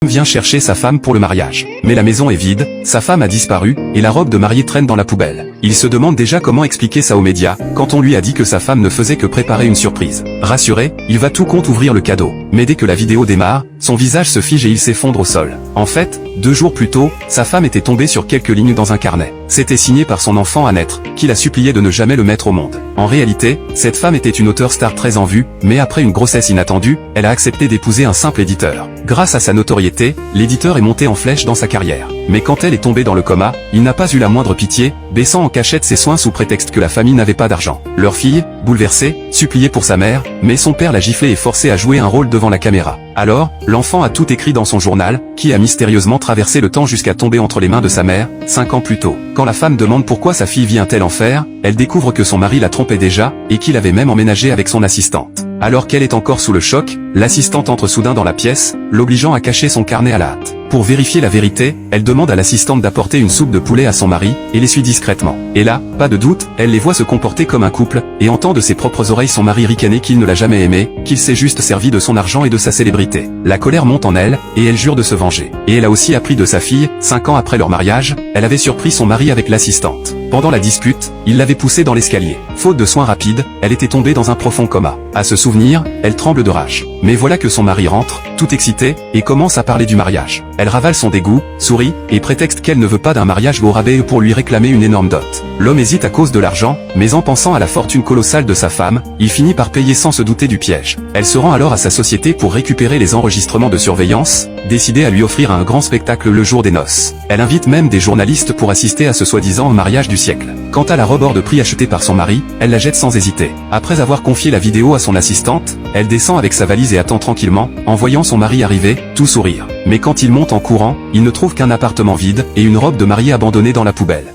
Vient chercher sa femme pour le mariage. Mais la maison est vide, sa femme a disparu, et la robe de mariée traîne dans la poubelle. Il se demande déjà comment expliquer ça aux médias, quand on lui a dit que sa femme ne faisait que préparer une surprise. Rassuré, il va tout compte ouvrir le cadeau. Mais dès que la vidéo démarre, son visage se fige et il s'effondre au sol. En fait, 2 jours plus tôt, sa femme était tombée sur quelques lignes dans un carnet. C'était signé par son enfant à naître, qui la suppliait de ne jamais le mettre au monde. En réalité, cette femme était une auteure star très en vue, mais après une grossesse inattendue, elle a accepté d'épouser un simple éditeur. Grâce à sa notoriété, l'éditeur est monté en flèche dans sa carrière. Mais quand elle est tombée dans le coma, il n'a pas eu la moindre pitié, baissant en cachette ses soins sous prétexte que la famille n'avait pas d'argent. Leur fille, bouleversée, suppliait pour sa mère, mais son père l'a giflée et forcé à jouer un rôle devant la caméra. Alors, l'enfant a tout écrit dans son journal, qui a mystérieusement traversé le temps jusqu'à tomber entre les mains de sa mère, 5 ans plus tôt. Quand la femme demande pourquoi sa fille vit un tel enfer, elle découvre que son mari la trompait déjà, et qu'il avait même emménagé avec son assistante. Alors qu'elle est encore sous le choc, l'assistante entre soudain dans la pièce, l'obligeant à cacher son carnet à la hâte. Pour vérifier la vérité, elle demande à l'assistante d'apporter une soupe de poulet à son mari, et l'essuie discrètement. Et là, pas de doute, elle les voit se comporter comme un couple, et entend de ses propres oreilles son mari ricaner qu'il ne l'a jamais aimé, qu'il s'est juste servi de son argent et de sa célébrité. La colère monte en elle, et elle jure de se venger. Et elle a aussi appris de sa fille, 5 ans après leur mariage, elle avait surpris son mari avec l'assistante. Pendant la dispute, il l'avait poussée dans l'escalier. Faute de soins rapides, elle était tombée dans un profond coma. À ce souvenir, elle tremble de rage. Mais voilà que son mari rentre, tout excité, et commence à parler du mariage. Elle ravale son dégoût, sourit, et prétexte qu'elle ne veut pas d'un mariage au rabais pour lui réclamer une énorme dot. L'homme hésite à cause de l'argent, mais en pensant à la fortune colossale de sa femme, il finit par payer sans se douter du piège. Elle se rend alors à sa société pour récupérer les enregistrements de surveillance, décidée à lui offrir un grand spectacle le jour des noces. Elle invite même des journalistes pour assister à ce soi-disant mariage du siècle. Quant à la robe hors de prix achetée par son mari, elle la jette sans hésiter. Après avoir confié la vidéo à son assistante, elle descend avec sa valise et attend tranquillement, en voyant son mari arriver, tout sourire. Mais quand il monte en courant, il ne trouve qu'un appartement vide, et une robe de mariée abandonnée dans la poubelle.